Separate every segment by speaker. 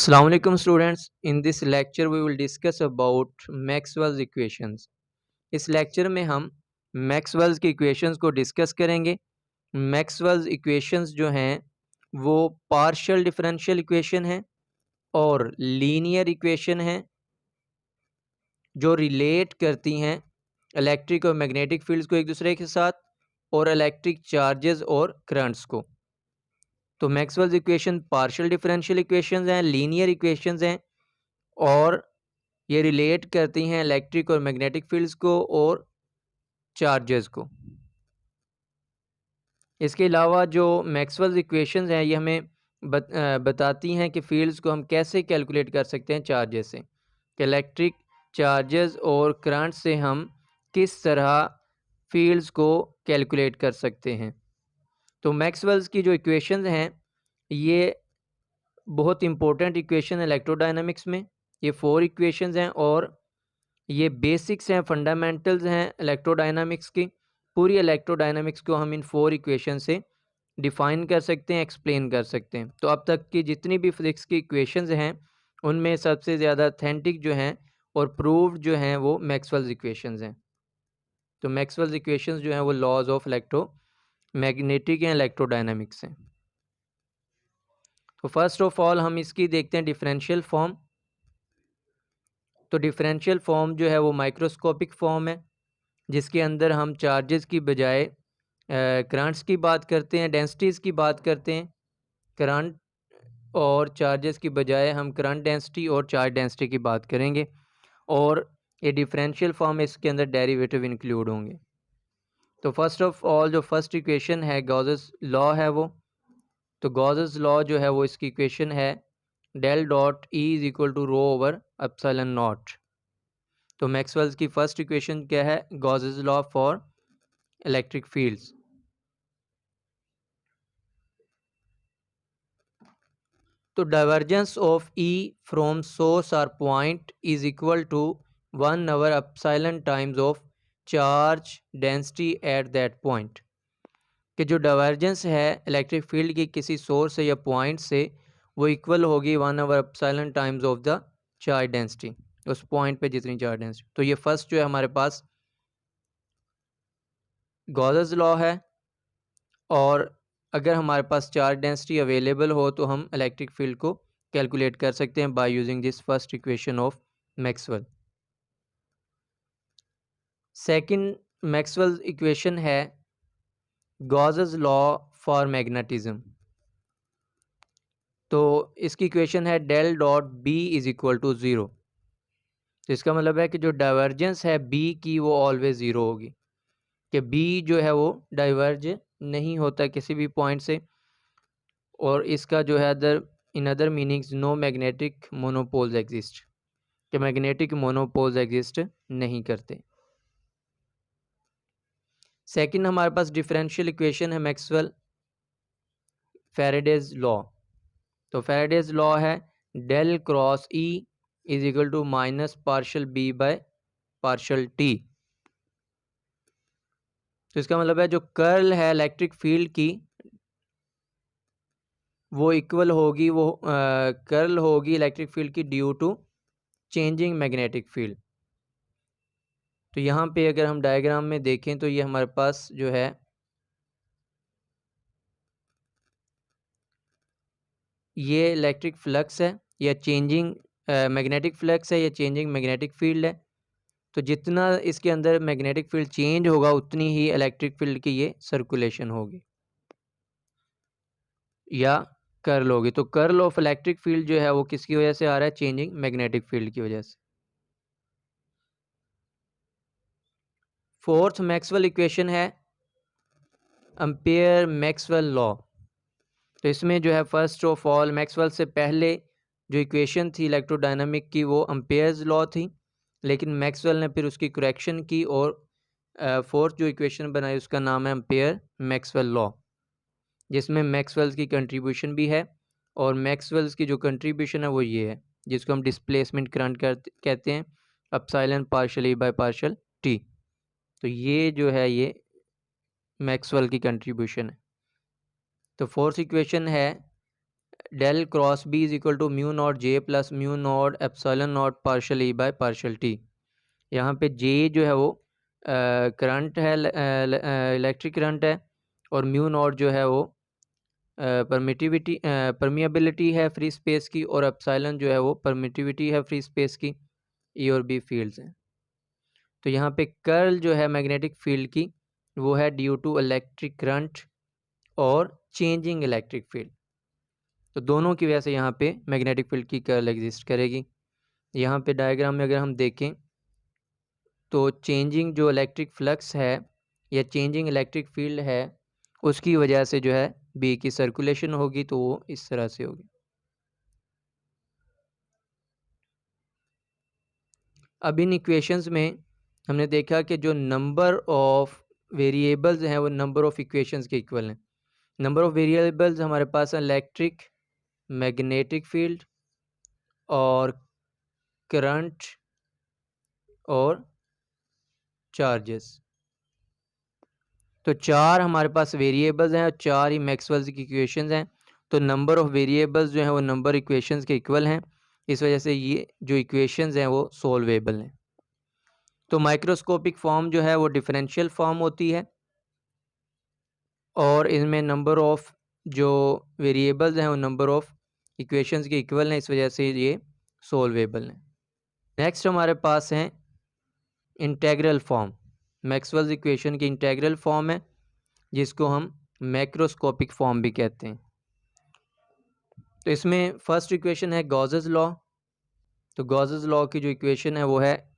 Speaker 1: Assalamu alaikum students. In this lecture we will discuss about Maxwell's equations. इस lecture में हम Maxwell's की equations को डिस्कस करेंगे। मैक्सवेल्स इक्वेशंस जो हैं वो पार्शियल डिफरेंशियल इक्वेशन हैं और लीनियर इक्वेशन हैं जो रिलेट करती हैं इलेक्ट्रिक और मैग्नेटिक फील्ड्स को एक दूसरे के साथ और इलेक्ट्रिक चार्जेस और करंट्स को। तो Maxwell's equation partial differential equations हैं, लीनियर इक्वेशंस हैं और ये रिलेट करती हैं इलेक्ट्रिक और मैग्नेटिक फील्ड्स को और चार्जेस को। इसके अलावा जो मैक्सवेल्स इक्वेशंस हैं ये हमें बताती हैं कि फील्ड्स को हम कैसे कैलकुलेट कर सकते हैं चार्जेस से, कि इलेक्ट्रिक चार्जेस और करंट से हम किस तरह फील्ड्स को कैलकुलेट कर सकते हैं। तो मैक्सवेल्स की जो इक्वेशंस हैं ये बहुत इंपॉर्टेंट इक्वेशन है इलेक्ट्रोडायनामिक्स में। ये 4 इक्वेशंस हैं और ये बेसिक्स हैं, फंडामेंटल्स हैं इलेक्ट्रोडायनामिक्स की। पूरी इलेक्ट्रोडायनामिक्स को हम इन 4 इक्वेशन से डिफ़ाइन कर सकते हैं, एक्सप्लेन कर सकते हैं। तो अब तक की जितनी भी फिजिक्स की इक्वेशंस हैं उनमें सबसे ज़्यादा ऑथेंटिक जो हैं और प्रूव्ड जो हैं वो मैक्सवेल्स इक्वेशंस हैं। तो मैक्सवेल्स इक्वेशंस जो हैं वो लॉज ऑफ इलेक्ट्रोमैग्नेटिक या इलेक्ट्रोडायनामिक्स हैं। तो फर्स्ट ऑफ ऑल हम इसकी देखते हैं डिफरेंशियल फॉर्म। तो डिफरेंशियल फॉर्म जो है वो माइक्रोस्कोपिक फॉर्म है जिसके अंदर हम चार्जेस की बजाय करंट्स की बात करते हैं, डेंसिटीज़ की बात करते हैं। करंट और चार्जेस की बजाय हम करंट डेंसिटी और चार्ज डेंसिटी की बात करेंगे और ये डिफरेंशियल फॉर्म इसके अंदर डेरिवेटिव इंक्लूड होंगे। तो फर्स्ट ऑफ ऑल जो फर्स्ट इक्वेशन है गॉसेस लॉ है वो। तो गॉसेस लॉ जो है वो इसकी इक्वेशन है del dot E is equal to rho over epsilon naught. तो मैक्सवेल्स की फर्स्ट इक्वेशन क्या है? Gauss's law for electric fields. तो divergence of E from source और point is equal to 1 over epsilon times of charge density at that point. कि जो divergence है electric field की किसी सोर्स से या पॉइंट से वो इक्वल होगी 1 over epsilon times of the charge density, उस पॉइंट पे जितनी चार्ज डेंसिटी। तो ये फर्स्ट जो है हमारे पास गॉसेस लॉ है और अगर हमारे पास चार्ज डेंसिटी अवेलेबल हो तो हम इलेक्ट्रिक फील्ड को कैलकुलेट कर सकते हैं by using this first equation of Maxwell. Second Maxwell equation है गॉसेस लॉ फॉर मैग्नेटिज्म। तो इसकी इक्वेशन है del dot B is equal to zero. तो इसका मतलब है कि जो डाइवर्जेंस है बी की वो ऑलवेज ज़ीरो होगी, कि बी जो है वो डाइवर्ज नहीं होता किसी भी पॉइंट से। और इसका जो है in other meanings no magnetic monopoles exist, कि मैग्नेटिक मोनोपोल्स एग्जिस्ट नहीं करते। सेकंड हमारे पास डिफरेंशियल इक्वेशन है मैक्सवेल फैराडेज लॉ। तो फैराडेज लॉ है del cross E is equal to minus partial B by partial T. तो इसका मतलब है जो कर्ल है इलेक्ट्रिक फील्ड की वो इक्वल होगी, वो कर्ल होगी इलेक्ट्रिक फील्ड की due to changing magnetic field. तो यहाँ पे अगर हम डायग्राम में देखें तो ये हमारे पास जो है ये इलेक्ट्रिक फ्लक्स है या चेंजिंग मैग्नेटिक फ्लक्स है या चेंजिंग मैग्नेटिक फील्ड है। तो जितना इसके अंदर मैग्नेटिक फील्ड चेंज होगा उतनी ही इलेक्ट्रिक फील्ड की ये सर्कुलेशन होगी या कर्ल होगी। तो कर्ल ऑफ इलेक्ट्रिक फील्ड जो है वो किसकी वजह से आ रहा है? चेंजिंग मैग्नेटिक फील्ड की वजह से। फोर्थ मैक्सवेल इक्वेशन है एम्पेयर मैक्सवेल लॉ। तो इसमें जो है फर्स्ट ऑफ ऑल मैक्सवेल से पहले जो इक्वेशन थी इलेक्ट्रोडायनामिक की वो एम्पेयर्स लॉ थी, लेकिन मैक्सवेल ने फिर उसकी करेक्शन की और फोर्थ जो इक्वेशन बनाई उसका नाम है एम्पेयर मैक्सवेल लॉ, जिसमें मैक्सवेल्स की कंट्रीब्यूशन भी है। और मैक्सवेल्स की जो कंट्रीब्यूशन है वो ये है जिसको हम डिस्प्लेसमेंट करंट कहते हैं, epsilon partial E by partial T. तो ये जो है ये मैक्सवेल की कंट्रीब्यूशन है। तो फोर्थ इक्वेशन है del cross B is equal to mu naught J plus mu naught epsilon naught partial E by partial T. यहाँ पे जे जो है वो करंट है, इलेक्ट्रिक करंट है, और म्यू नॉट जो है वो परमिएबिलिटी है फ्री स्पेस की, और एप्सिलॉन जो है वो परमिटिविटी है फ्री स्पेस की। ई और बी फील्ड्स हैं। तो यहाँ पे कर्ल जो है मैग्नेटिक फील्ड की वो है ड्यू टू इलेक्ट्रिक करंट और चेंजिंग इलेक्ट्रिक फील्ड। तो दोनों की वजह से यहाँ पे मैग्नेटिक फील्ड की कर्ल एग्जिस्ट करेगी। यहाँ पे डायग्राम में अगर हम देखें तो चेंजिंग जो इलेक्ट्रिक फ्लक्स है या चेंजिंग इलेक्ट्रिक फील्ड है उसकी वजह से जो है बी की सर्कुलेशन होगी, तो वो इस तरह से होगी। अब इन इक्वेशंस में हमने देखा कि जो नंबर ऑफ वेरिएबल्स हैं वो नंबर ऑफ इक्वेशंस के इक्वल हैं। नंबर ऑफ वेरिएबल्स हमारे पास है इलेक्ट्रिक, मैग्नेटिक फील्ड और करंट और चार्जेस। तो चार हमारे पास वेरिएबल्स हैं और चार ही मैक्सवेल्स की इक्वेशंस हैं। तो नंबर ऑफ वेरिएबल्स जो हैं वो नंबर इक्वेशंस के इक्वल हैं, इस वजह से ये जो इक्वेशंस हैं वो सोल्वेबल हैं। तो माइक्रोस्कोपिक फॉर्म जो है वो डिफरेंशियल फॉर्म होती है और इनमें नंबर ऑफ जो वेरिएबल्स हैं वो नंबर ऑफ इक्वेशंस के इक्वल हैं, इस वजह से ये सोल्वेबल हैं। नेक्स्ट हमारे पास हैं इंटेग्रल फॉर्म। मैक्सवेल्स इक्वेशन की इंटेग्रल फॉर्म है जिसको हम मैक्रोस्कोपिक फॉर्म भी कहते हैं। तो इसमें फर्स्ट इक्वेशन है गॉसेस लॉ। तो गॉसेस लॉ की जो इक्वेशन है वो है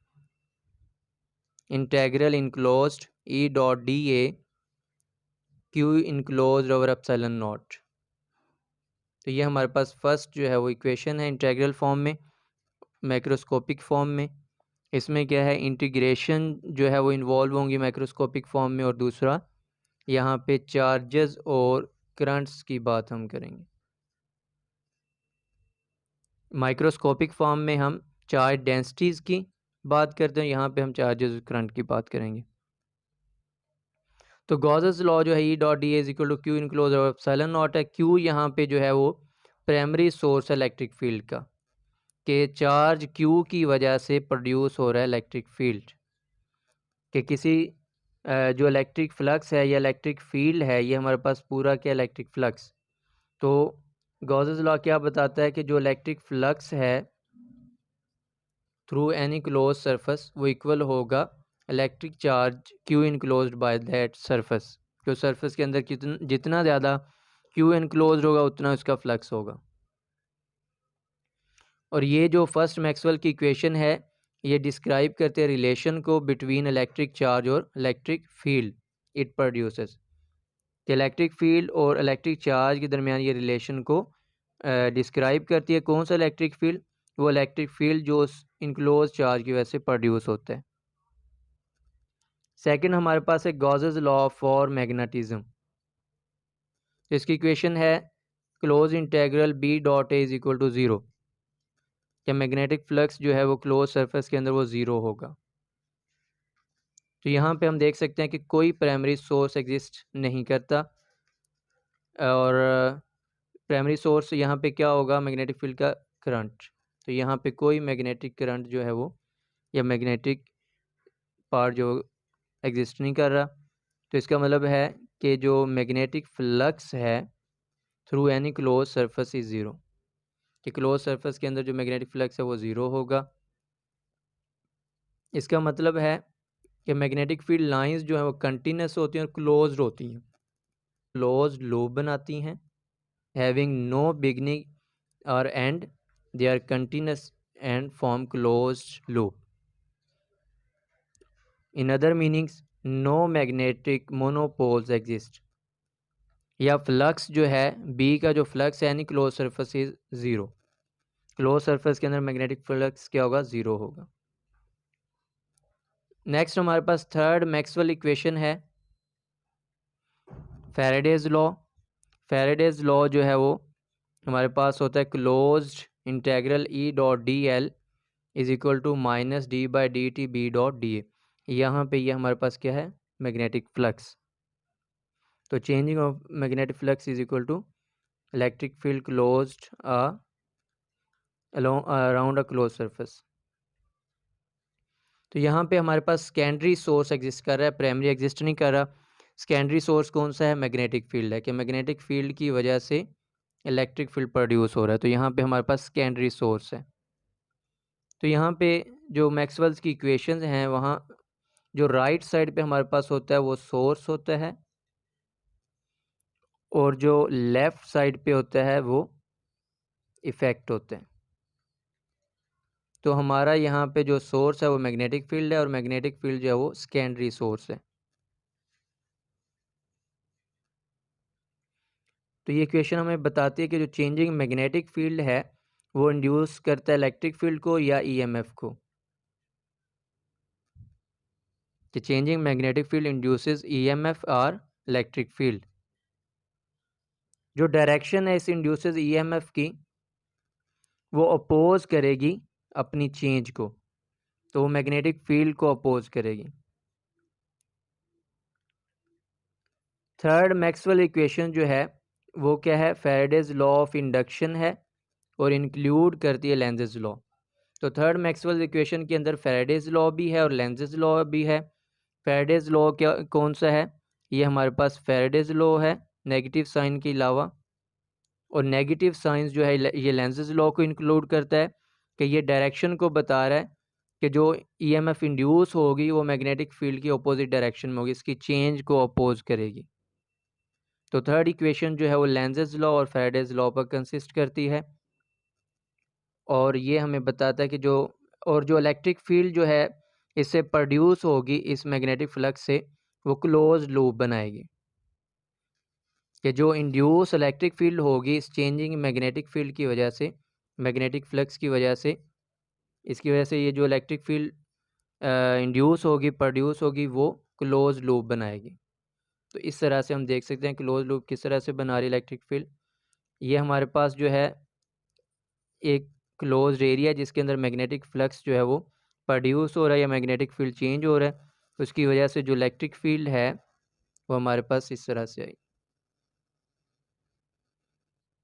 Speaker 1: इंटेग्रल इनक्लोज्ड ई डॉट डी ए Q enclosed over epsilon naught. तो ये हमारे पास फर्स्ट जो है वो इक्वेशन है इंटेग्रल फॉर्म में, मैक्रोस्कोपिक फॉर्म में। इसमें क्या है, इंटीग्रेशन जो है वो इन्वॉल्व होंगी मैक्रोस्कोपिक फॉर्म में, और दूसरा यहाँ पे चार्जेस और करंट्स की बात हम करेंगे। माइक्रोस्कोपिक फॉर्म में हम चार्ज डेंसिटीज़ की बात करते हैं, यहाँ पे हम चार्जेस और करंट की बात करेंगे। तो गॉसेस लॉ जो है E dot D is equal to Q enclose और एप्सिलॉन नॉट है। क्यू यहाँ पे जो है वो प्राइमरी सोर्स है इलेक्ट्रिक फील्ड का, कि चार्ज क्यू की वजह से प्रोड्यूस हो रहा है इलेक्ट्रिक फील्ड, कि किसी जो इलेक्ट्रिक फ्लक्स है या इलेक्ट्रिक फील्ड है, ये हमारे पास पूरा क्या इलेक्ट्रिक फ्लक्स। तो गॉसेस लॉ क्या बताता है कि जो इलेक्ट्रिक फ्लक्स है थ्रू एनी क्लोज सरफेस वो इक्वल होगा electric charge Q enclosed by that surface. जो सरफेस के अंदर जितना ज़्यादा क्यू इनक्लोज्ड होगा उतना उसका फ्लक्स होगा। और ये जो फर्स्ट मैक्सवेल की इक्वेशन है ये डिस्क्राइब करते हैं रिलेशन को बिटवीन इलेक्ट्रिक चार्ज और इलेक्ट्रिक फील्ड इट प्रोड्यूसेस। कि इलेक्ट्रिक फील्ड और इलेक्ट्रिक चार्ज के दरमियान ये रिलेशन को डिस्क्राइब करती है। कौन सा इलेक्ट्रिक फील्ड, वो इलेक्ट्रिक फील्ड जो इनक्लोज चार्ज की वजह से प्रोड्यूस होता है। सेकंड हमारे पास है गॉसेस लॉ फॉर मैग्नेटिज्म। इसकी इक्वेशन है close integral B dot A is equal to zero. क्या मैग्नेटिक फ्लक्स जो है वो क्लोज सरफेस के अंदर वो ज़ीरो होगा। तो यहाँ पे हम देख सकते हैं कि कोई प्राइमरी सोर्स एग्जिस्ट नहीं करता, और प्राइमरी सोर्स यहाँ पे क्या होगा, मैग्नेटिक फील्ड का करंट। तो यहाँ पे कोई मैग्नेटिक करंट जो है वो या मैग्नेटिक पार्ट जो एग्जिस्ट नहीं कर रहा। तो इसका मतलब है कि जो मैग्नेटिक फ्लक्स है through any close surface is zero, कि क्लोज सरफेस के अंदर जो मैग्नेटिक फ्लक्स है वो ज़ीरो होगा। इसका मतलब है कि मैग्नेटिक फील्ड लाइंस जो है वो कंटिन्यूस होती हैं और क्लोज्ड होती हैं, क्लोज्ड लूप बनाती हैं, हैविंग नो बिगनिंग और end, they are continuous and form closed loop. In other meanings no magnetic monopoles exist, या फ्लक्स जो है बी का जो फ्लक्स है यानी close surface is zero. Close surface के अंदर मैग्नेटिक फ्लक्स क्या होगा, ज़ीरो होगा। नेक्स्ट हमारे पास थर्ड मैक्सवेल इक्वेशन है फैराडेज लॉ। फैराडेज लॉ जो है वो हमारे पास होता है closed integral E dot D L is equal to minus D by D T B dot D A. यहाँ पे ये हमारे पास क्या है, मैग्नेटिक फ्लक्स। तो changing of magnetic flux is equal to electric field closed around a close surface. तो यहाँ पे हमारे पास सेकेंडरी सोर्स एग्जिस्ट कर रहा है, प्राइमरी एग्जिस्ट नहीं कर रहा। सेकेंडरी सोर्स कौन सा है? मैग्नेटिक फील्ड है, कि मैग्नेटिक फील्ड की वजह से इलेक्ट्रिक फील्ड प्रोड्यूस हो रहा है। तो यहाँ पे हमारे पास सेकेंडरी सोर्स है। तो यहाँ पे जो मैक्सवेल्स की इक्वेशंस हैं, वहाँ जो राइट साइड पे हमारे पास होता है वो सोर्स होता है, और जो लेफ़्ट साइड पे होता है वो इफ़ेक्ट होते हैं। तो हमारा यहाँ पे जो सोर्स है वो मैग्नेटिक फील्ड है, और मैग्नेटिक फील्ड जो है वो सेकेंडरी सोर्स है। तो ये इक्वेशन हमें बताती है कि जो चेंजिंग मैग्नेटिक फील्ड है वो इंड्यूस करता है इलेक्ट्रिक फील्ड को या ईएमएफ को, कि changing magnetic field induces EMF और इलेक्ट्रिक फील्ड। जो डायरेक्शन है इस इंड्यूसेस ईएमएफ की, वो अपोज करेगी अपनी चेंज को, तो वो मैग्नेटिक फील्ड को अपोज करेगी। थर्ड मैक्सवेल इक्वेशन जो है वो क्या है? फैराडेज लॉ ऑफ इंडक्शन है, और इंक्लूड करती है लेंज़ेज लॉ। तो थर्ड मैक्सवेल इक्वेशन के अंदर फैराडेज लॉ भी है और लेंज़ेज लॉ भी है। फैराडेज लॉ क्या कौन सा है? ये हमारे पास फैराडेज लॉ है नेगेटिव साइन के अलावा, और नेगेटिव साइंस जो है ये लेंज़ेज लॉ को इंक्लूड करता है, कि ये डायरेक्शन को बता रहा है कि जो ईएमएफ इंड्यूस होगी वो मैग्नेटिक फील्ड की अपोजिट डायरेक्शन में होगी, इसकी चेंज को अपोज करेगी। तो थर्ड इक्वेशन जो है वो लेंज़ेज लॉ और फैराडेज लॉ पर कंसिस्ट करती है, और ये हमें बताता है कि जो इलेक्ट्रिक फील्ड जो है इससे प्रोड्यूस होगी इस मैग्नेटिक फ्लक्स से, वो क्लोज लूप बनाएगी, कि जो इंड्यूस इलेक्ट्रिक फील्ड होगी इस चेंजिंग मैग्नेटिक फील्ड की वजह से, मैग्नेटिक फ्लक्स की वजह से, इसकी वजह से ये जो इलेक्ट्रिक फील्ड इंड्यूस होगी, प्रोड्यूस होगी, वो क्लोज लूप बनाएगी। तो इस तरह से हम देख सकते हैं क्लोज लूप किस तरह से बना रही है इलेक्ट्रिक फील्ड। ये हमारे पास जो है एक क्लोज्ड एरिया जिसके अंदर मैग्नेटिक फ्लक्स जो है वो प्रोड्यूस हो रहा है या मैग्नेटिक फील्ड चेंज हो रहा है, उसकी वजह से जो इलेक्ट्रिक फील्ड है वो हमारे पास इस तरह से आई।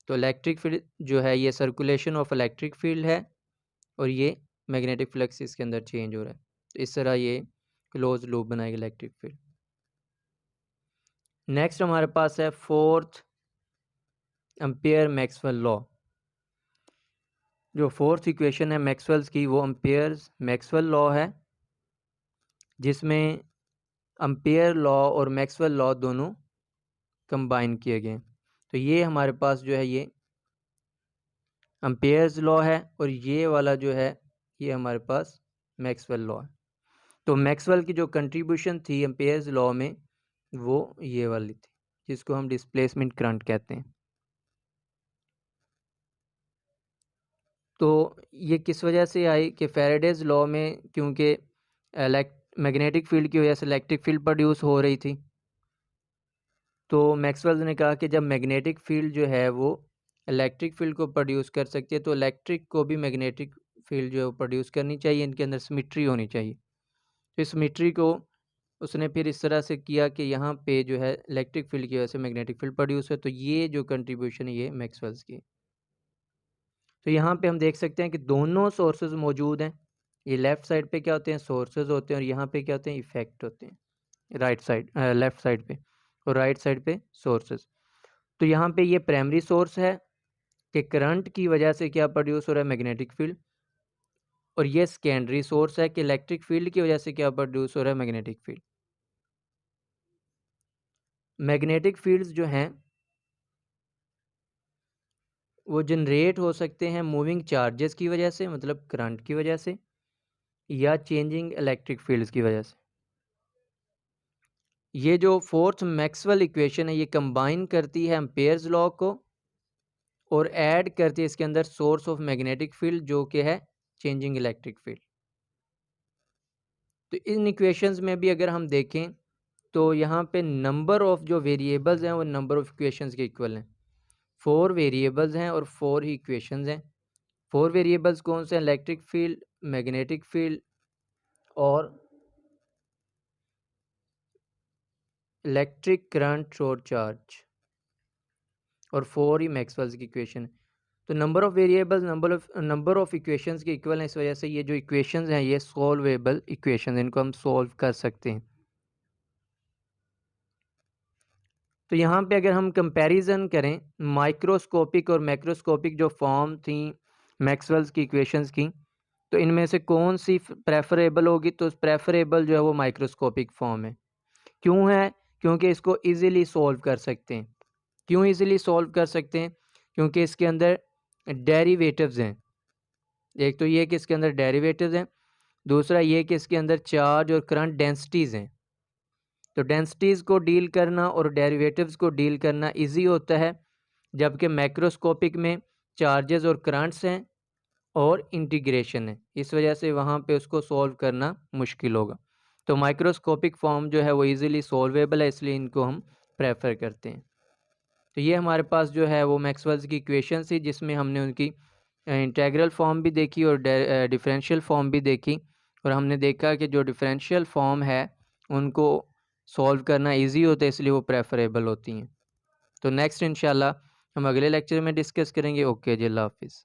Speaker 1: तो इलेक्ट्रिक फील्ड जो है ये सर्कुलेशन ऑफ इलेक्ट्रिक फील्ड है, और ये मैग्नेटिक फ्लक्स इसके अंदर चेंज हो रहा है। तो इस तरह ये क्लोज लूप बनाएगी इलेक्ट्रिक फील्ड। नेक्स्ट हमारे पास है फोर्थ एम्पियर मैक्सवेल लॉ। जो फोर्थ इक्वेशन है मैक्सवेल्स की वो एम्पियर्स मैक्सवेल लॉ है, जिसमें एम्पियर लॉ और मैक्सवेल लॉ दोनों कंबाइन किए गए। तो ये हमारे पास जो है ये एम्पियर्स लॉ है, और ये वाला जो है ये हमारे पास मैक्सवेल लॉ है। तो मैक्सवेल की जो कंट्रीब्यूशन थी एम्पियर्स लॉ में वो ये वाली थी, जिसको हम डिस्प्लेसमेंट करंट कहते हैं। तो ये किस वजह से आई? कि फैराडेज लॉ में क्योंकि मैग्नेटिक फील्ड की वजह से इलेक्ट्रिक फील्ड प्रोड्यूस हो रही थी, तो मैक्सवेल ने कहा कि जब मैग्नेटिक फील्ड जो है वो इलेक्ट्रिक फील्ड को प्रोड्यूस कर सकती है, तो इलेक्ट्रिक को भी मैग्नेटिक फील्ड जो है वो प्रोड्यूस करनी चाहिए, इनके अंदर सिमेट्री होनी चाहिए। तो इस सिमेट्री को उसने फिर इस तरह से किया कि यहाँ पे जो है इलेक्ट्रिक फील्ड की वजह से मैग्नेटिक फील्ड प्रोड्यूस है। तो ये जो कंट्रीब्यूशन है ये मैक्सवेल्स की। तो यहाँ पे हम देख सकते हैं कि दोनों सोर्सेज मौजूद हैं। ये लेफ़्ट साइड पे क्या होते हैं? सोर्सेज होते हैं, और यहाँ पे क्या होते हैं? इफेक्ट होते हैं राइट साइड लेफ़्ट साइड पे, और राइट साइड पे सोर्सेज। तो यहाँ पे ये प्राइमरी सोर्स है कि करंट की वजह से क्या प्रोड्यूस हो रहा है? Magnetic field. और ये सेकेंडरी सोर्स है कि इलेक्ट्रिक फील्ड की वजह से क्या प्रोड्यूस हो रहा है? Magnetic field. मैग्नेटिक फील्ड्स जो हैं वो जनरेट हो सकते हैं मूविंग चार्जेस की वजह से, मतलब करंट की वजह से, या चेंजिंग इलेक्ट्रिक फील्ड्स की वजह से। ये जो फोर्थ मैक्सवेल इक्वेशन है ये कंबाइन करती है एम्पेयर्स लॉ को, और ऐड करती है इसके अंदर सोर्स ऑफ मैग्नेटिक फील्ड जो कि है चेंजिंग इलेक्ट्रिक फील्ड। तो इन इक्वेशंस में भी अगर हम देखें तो यहाँ पे नंबर ऑफ जो वेरिएबल्स हैं वो नंबर ऑफ इक्वेशंस के इक्वल हैं। 4 वेरिएबल्स हैं और 4 ही इक्वेशंस हैं। 4 वेरिएबल्स कौन से हैं? इलेक्ट्रिक फील्ड, मैग्नेटिक फील्ड और इलेक्ट्रिक करंट और चार्ज। और 4 ही मैक्सवेल्स की इक्वेशन है। तो number of variables number of equations के इक्वल है, इस वजह से ये जो इक्वेशंस हैं ये सॉल्वेबल इक्वेशंस, इनको हम सॉल्व कर सकते हैं। तो यहाँ पे अगर हम कंपैरिजन करें माइक्रोस्कोपिक और मैक्रोस्कोपिक जो फॉर्म थी मैक्सवेल्स की इक्वेशंस की, तो इनमें से कौन सी प्रेफरेबल होगी, तो प्रेफरेबल जो है वो माइक्रोस्कोपिक फॉर्म है। क्यों है? क्योंकि इसको इजीली सॉल्व कर सकते हैं। क्यों इजीली सॉल्व कर सकते हैं? क्योंकि इसके अंदर डेरिवेटिव्स हैं। एक तो ये कि इसके अंदर डेरिवेटिव्स हैं, दूसरा ये कि इसके अंदर चार्ज और करंट डेंसिटीज़ हैं। तो डेंसिटीज़ को डील करना और डेरिवेटिव्स को डील करना इजी होता है, जबकि मैक्रोस्कोपिक में चार्जेस और करंट्स हैं और इंटीग्रेशन है, इस वजह से वहाँ पे उसको सॉल्व करना मुश्किल होगा। तो माइक्रोस्कोपिक फॉर्म जो है वो इजीली सॉल्वेबल है, इसलिए इनको हम प्रेफर करते हैं। तो ये हमारे पास जो है वो मैक्सवेल्स की इक्वेशन थी, जिसमें हमने उनकी इंटीग्रल फॉर्म भी देखी और डिफरेंशियल फॉर्म भी देखी, और हमने देखा कि जो डिफरेंशियल फॉर्म है उनको सॉल्व करना इजी होता है, इसलिए वो प्रेफरेबल होती हैं। तो नेक्स्ट इंशाल्लाह हम अगले लेक्चर में डिस्कस करेंगे। ओके जी, अल्लाह हाफिज़।